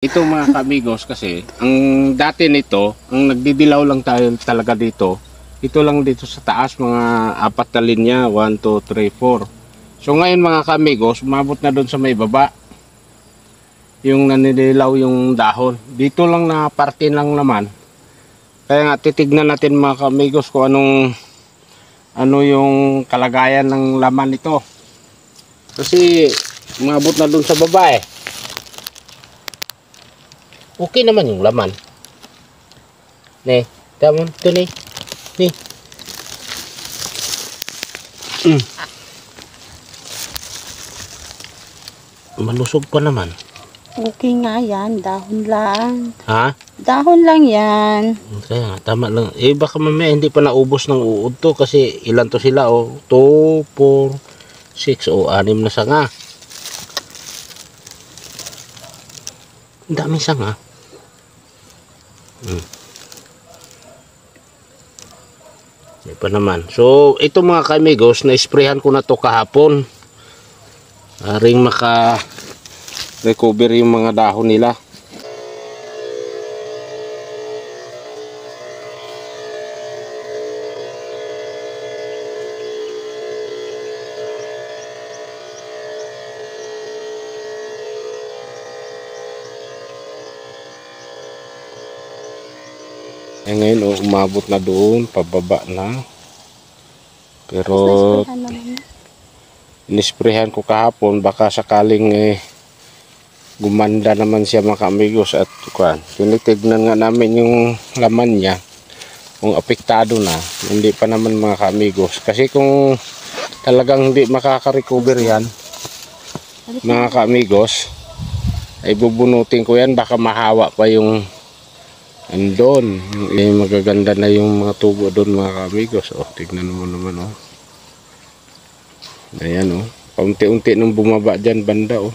Ito mga kamigos kasi, ang dati nito, ang nagdidilaw lang tayo talaga dito, ito lang dito sa taas, mga apat na linya, 1, 2, 3, 4. So ngayon mga kamigos, umabot na doon sa may baba, yung nanidilaw yung dahon. Dito lang na parte lang naman. Kaya nga titignan natin mga kamigos kung ano yung kalagayan ng laman nito. Kasi umabot na doon sa baba eh. Okay naman yung laman. Ne, tama ito ni. Ni. Malusog pa naman. Okay nga yan, dahon lang. Ha? Dahon lang yan. Kaya nga, tama lang. Eh baka mamaya hindi pa naubos ng uod to kasi ilan to sila oh. 2, 4, 6 o 6 na sanga. Ang daming sanga. Hindi pa naman. So, ito mga kamigos, na-sprayhan ko na to kahapon. Aring maka-recover yung mga dahon nila. Eh ngayon oh, umabot na doon, pababa na. Pero inisprehan ko kahapon, baka sakaling gumanda naman siya mga kamigos. At tinitignan nga namin yung laman niya, kung apektado na. Hindi pa naman mga kamigos. Kasi kung talagang hindi makaka-recover yan mga kamigos, ay bubunutin ko yan, baka mahawa pa yung andon. Magaganda na yung mga tubo doon mga kamigos. Oh, tignan mo naman oh. Ayan oh. Paunti-unti nung bumaba dyan banda oh.